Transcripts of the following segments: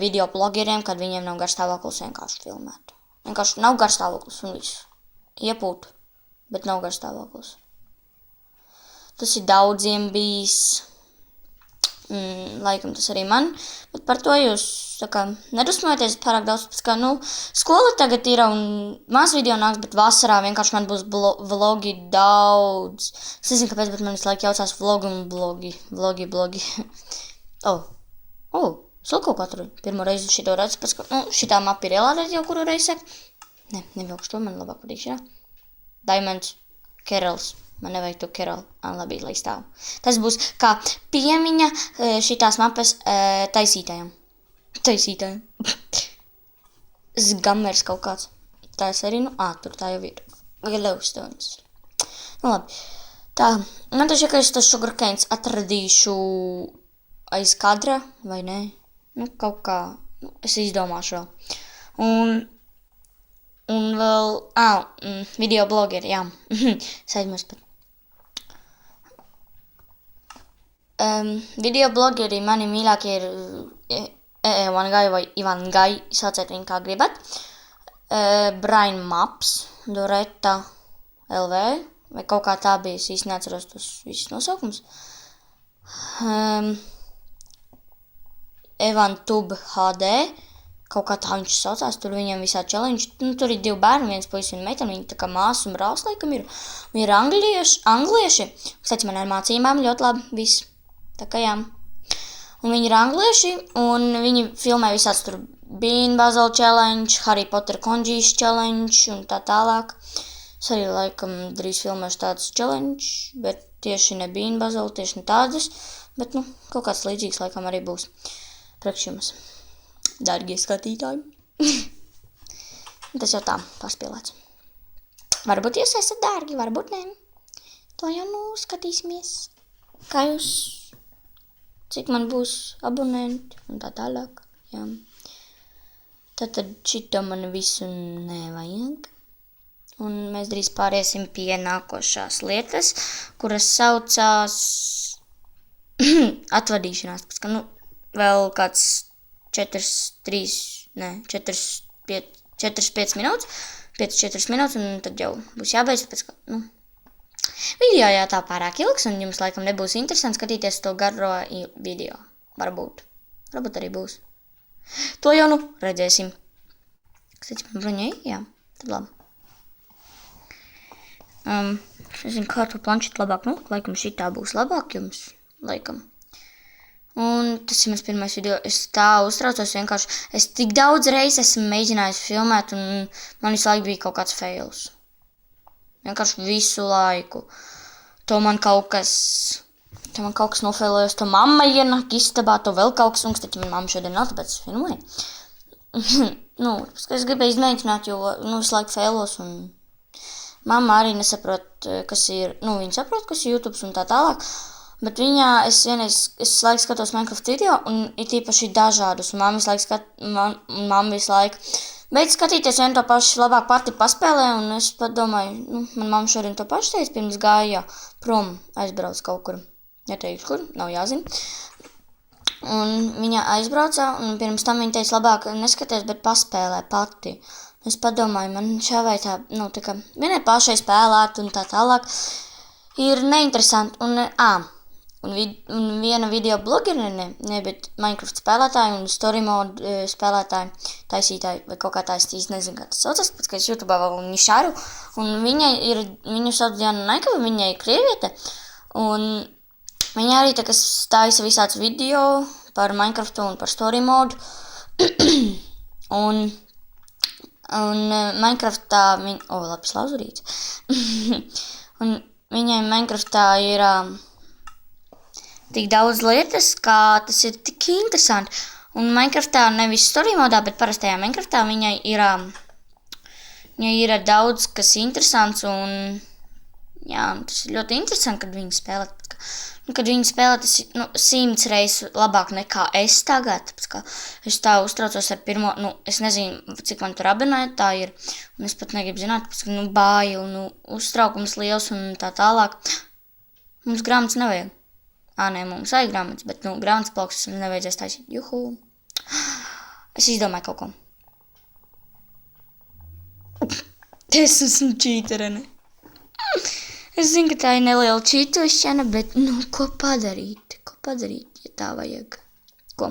video blogeriem, kad viņiem nav garstāvoklis vienkārši filmēt. Vienkārši nav garstāvoklis un visu. Iepūt, bet nav garstāvoklis. Tas ir daudziem bijis, laikam tas arī man, bet par to jūs tā kā nedusmojaties pārāk daudz, pēc kā, skola tagad ir un maz video nāks, bet vasarā vienkārši man būs vlogi daudz. Es nezinu, kāpēc, bet man visu laiku jaucās vlogi un blogi. Es kaut ko atru. Pirmo reizi šito redzu, pēc kā, šitā mapa ir ielādēt jau kuru reizi saka. Ne, nevilkšu to, man labāk patīk šitā. Diamonds, Kerals. Man nevajag to Keral. Labi, lai stāv. Tas būs kā piemiņa šitās mapas taisītājiem. Zgammers kaut kāds. Tā es arī, tur tā jau ir. Glowstones. Labi. Tā, man taču, ka es tas sugarcanes atradīšu aiz kadra, vai ne? Kaut kā, es izdomāšu vēl. Un vēl, video blogeri, jā. Es aizmirstu par. Video blogeri mani mīļākie ir Evangai vai Ivangai, sauciet viņu kā gribat. Brain Maps, Doretta LV, vai kaut kā tā bija, es īsti neatceros tos visus nosaukums. Evan Tub HD, kaut kā tā viņš saucās, tur viņam visā challenge, tur ir 2 bērni, viens puisis un meitene, viņi tā kā māsa un brālis laikam ir. Viņi ir anglieši, kas man ar mācībām ļoti labi, viss, tā kā jā. Un viņi ir anglieši, un viņi filmē visāds tur Bean Basil Challenge, Harry Potter Congees Challenge un tā tālāk. Es arī laikam drīz filmēšu tādus challenge, bet tieši ne Bean Basil, tieši ne tādas, bet kaut kāds līdzīgs laikam arī būs priekš jums. Dārgie skatītāji. Tas jau tā, paspēlēts. Varbūt jūs esat dārgi, varbūt ne. To jau skatīsimies. Kā jūs, cik man būs abonenti un tā tālāk. Jā. Tad šito man visu nevajag. Un mēs drīz pāriesim pie nākošās lietas, kuras saucās atvadīšanās. Pēc ka, vēl kāds 4-5 minūtes, 5-4 minūtes, un tad jau būs jābeidz, pēc ka, video jau tā pārāk ilgs, un jums laikam nebūs interesanti skatīties to garo video. Varbūt arī būs. To jau redzēsim. Kas teica man bruņai? Jā, tad labi. Es nezinu, kā to planšetu labāk, laikam šitā būs labāk jums, laikam. Un tas ir mans pirmais video, es tā uztraucos vienkārši, es tik daudz reizes esmu mēģinājis filmēt, un man visu laiku bija kaut kāds fails. Vienkārši visu laiku. To man kaut kas nofailojos, to mamma ienāk istabā, to vēl kaut kas, un taču man mamma šodien nav, tāpēc es filmēju. Es gribēju izmēģināt, jo visu laiku failos, un mamma arī nesaprot, kas ir, viņa saprot, kas ir YouTube un tā tālāk. Bet es laiku skatos Minecraft video, un ir tīpaši dažādus, un mamma visu laiku beidz skatīties vien to pašu, labāk pati paspēlē, un es pat domāju, man mamma šodien to pašu teica, pirms gāja prom, aizbrauc kaut kur, neteikšu kur, nav jāzina. Un viņa aizbrauca, un pirms tam viņa teica, labāk neskaties, bet paspēlē pati. Es padomāju, man šā vai tā, tā kā vienai pašai spēlēt un tā tālāk ir neinteresanti, un viena video blogeri, bet Minecraft spēlētāji un story mode spēlētāji, taisītāji, vai kaut kā tā, es īsti nezinu, kā tas saucas, pēc, ka es YouTube'ā vēl viņu šāru, un viņu sauc Diana Naikava, viņa ir krieviete, un viņa arī tā, kas taisa visāds video par Minecraftu un par story mode, un Minecraftā labs lauzurīts, un viņai Minecraftā ir tik daudz lietas, kā tas ir tik interesanti. Un Minecraftā nevis story modā, bet parastajā Minecraftā viņai ir daudz, kas interesants, un jā, tas ir ļoti interesanti, kad viņi spēlē. Kad viņi spēlē, tas ir 100 reizes labāk nekā es tagad. Es tā uztraucos ar pirmo, es nezinu, cik man tur abonēti tā ir, un es pat negribu zināt, ka bāja un uztraukums liels un tā tālāk. Mums grāmatas nevajag. Nē, mums vajag grāmatas, bet grāmatas plaukstas nevajadzēs taisīt. Juhu! Es izdomāju kaut ko. Es esmu čīterene. Es zinu, ka tā ir neliela čītošana, bet, ko padarīt? Ko padarīt, ja tā vajag? Ko?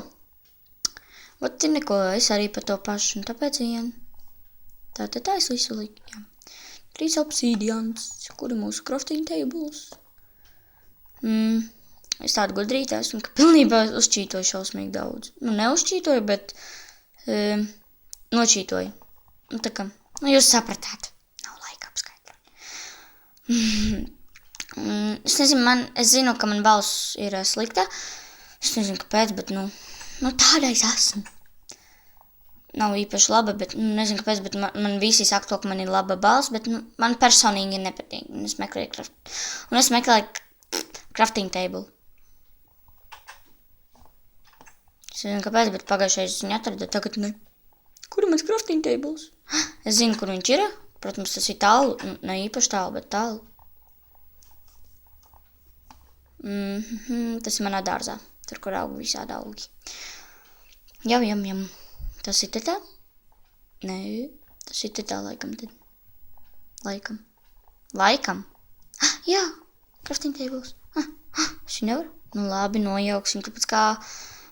Vat ir neko, es arī par to pašu, un tāpēc vien. Tā es visu liku, jā. 3 obsidians, kuri mūsu crafting tables. Es tādu gudrīti esmu, ka pilnībā uzčītoju šausmīgi daudz. Neuzčītoju, bet nočītoju. Tā kā, jūs sapratāt. Nav laika apskaidrot. Es nezinu, es zinu, ka man balss ir slikta. Es nezinu, kāpēc, bet, tāda es esmu. Nav īpaši laba, bet, nezinu, kāpēc, bet man visi saka to, ka man ir laba balss, bet, man personīgi nepatīk. Un es meklēju crafting table. Es nezinu, kāpēc, bet pagājušais viņu atrada, tagad ne. Kur ir mans crafting tables? Es zinu, kur viņš ir. Protams, tas ir tālu, ne īpaši tālu, bet tālu. Tas ir manā dārzā, tur, kur aug visādi augi. Jam. Tas ir te tā? Nē, tas ir te tā laikam tad. Laikam? Jā, crafting tables. Es viņu nevaru. Labi, nojauksim, tāpēc kā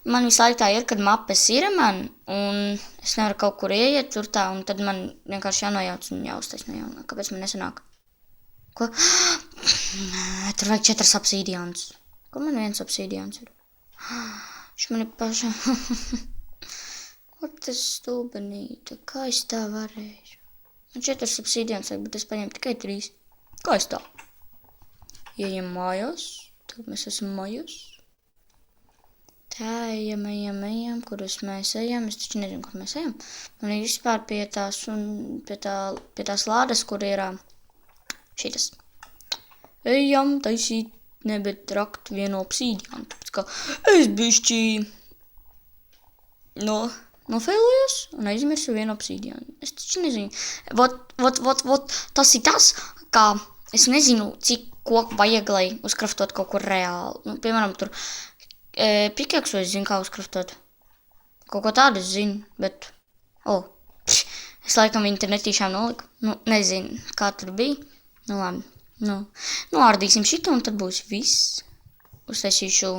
man visu laiku tā ir, kad mapes ir man, un es nevaru kaut kur ieiet tur tā, un tad man vienkārši jānojauc un jāuztais no jaunā. Kāpēc man nesanāk? Ko? Tur vajag 4 obsidians. Ko man 1 obsidians ir? Viņš man ir paša. Tas stulbenīte, kā es tā varēju? Man 4 obsidians vajag, bet es paņēmu tikai 3. Kā es tā? Ejam mājās, tad mēs esam mājās. Tā, ejam, kurus mēs ejam, es taču nezinu, kur mēs ejam. Man ir vispār pie tās lādes, kur ir šitas. Ejam, taisīt, bet rakt vienu obsidianu, tāpēc kā es bišķi nofeilojos un aizmirsu vienu obsidianu. Es taču nezinu. Vot, tas ir tas, kā es nezinu, cik koku vajag, lai uzkraftot kaut kur reāli. Piemēram, tur pikeksu es zinu, kā uzkraftot. Kaut ko tādu es zinu, bet, es laikam viņu te netīšām noliku. Nezinu, kā tur bija. Labi. Ārdīsim šito un tad būs viss. Uztaisīšu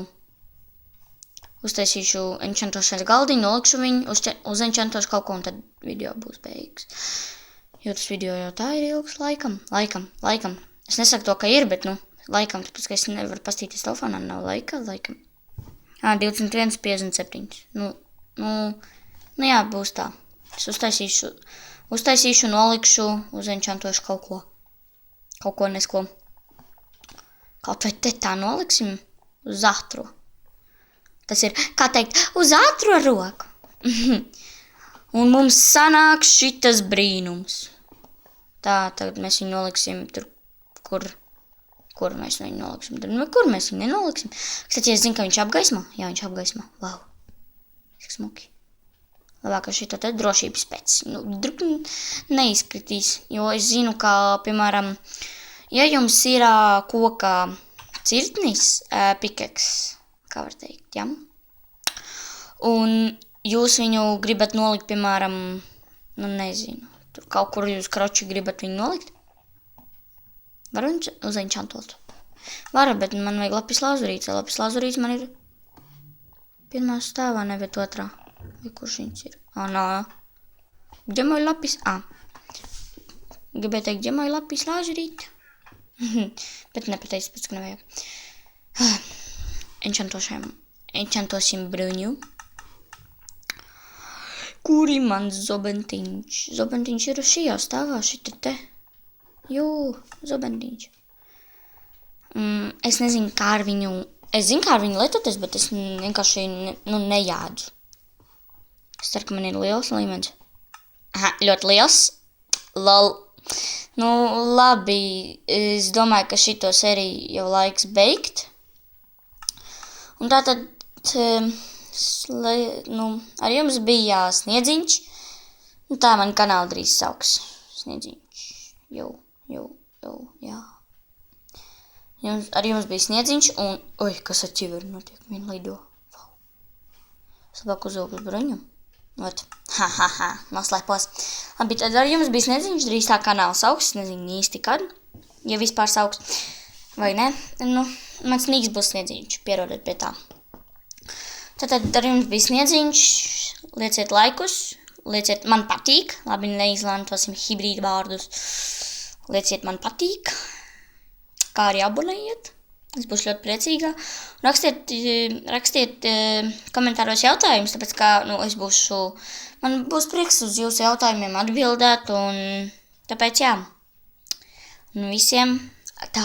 enchantošanas galdiņu, nolikšu viņu, uz enchantošu kaut ko un tad video būs beigas. Jo tas video jau tā ir ilgs laikam. Es nesaku to, ka ir, bet, laikam, tāpēc, ka es nevaru pastīties telefonā, nav laikam. 21:57. Jā, būs tā. Es uztaisīšu, nolikšu, uz enchantošu kaut ko. Kaut ko nesko. Kaut vai te tā noliksim uz ātro. Tas ir, kā teikt, uz ātro roku. Un mums sanāk šitas brīnums. Tā, tagad mēs viņu noliksim tur, kur mēs viņu noliksim. Kur mēs viņu nenoliksim? Tad, ja es zinu, ka viņš apgaismo. Jā, viņš apgaismo. Wow. Cik smuki. Labāk, ka šito te drošības pēc. Neizkritīs, jo es zinu, ka, piemēram, ja jums ir koka cirtnis, pikeks, kā var teikt, ja? Un jūs viņu gribat nolikt, piemēram, nezinu, tur kaut kur jūs kroči gribat viņu nolikt? Varu uz enchantot? Varu, bet man vajag lapis lazurīts. Lapis lazurīts man ir pirmā stāvā, nevis otrā. Vai kurš viņš ir? Nā. Džemoju lapis? Gribēju teikt, džemoju lapis lazurīt. Bet nepateicu, pēc ka nevajag. Enchantošiem bruņu. Kur ir mans zobentiņš? Zobentiņš ir šajā stāvā, šita te. Jū, zobentiņš. Es nezinu, kā ar viņu... Es zinu, kā ar viņu lietoties, bet es vienkārši nejādzu. Es ceru, ka man ir liels līmenis. Ļoti liels. Lol. Labi. Es domāju, ka šito seriju jau laiks beigt. Un tātad, ar jums bija Sniedziņš. Tā man kanāla drīz sauks. Sniedziņš. Jau, jā. Ar jums bija Sniedziņš un... Oi, kas ar ķiveri notiek? Viņa lido. Es labāk uzvilku uz bruņu. Ot. Noslēpos. Labi, tad ar jums bija sniedziņš, drīz tā kanāls augs, nezinu īsti kad, ja vispār sauks, vai ne? Nu, mans nīks būs sniedziņš, pierodiet pie tā. Tad ar jums bija sniedziņš, lieciet laikus, lieciet man patīk, labi, neizlantosim hibrīdu vārdus, lieciet man patīk, kā arī abonējiet. Es būšu ļoti priecīga. Rakstiet komentāros jautājumus, tāpēc kā man būs prieks uz jūsu jautājumiem atbildēt, un tāpēc jā. Un visiem tā.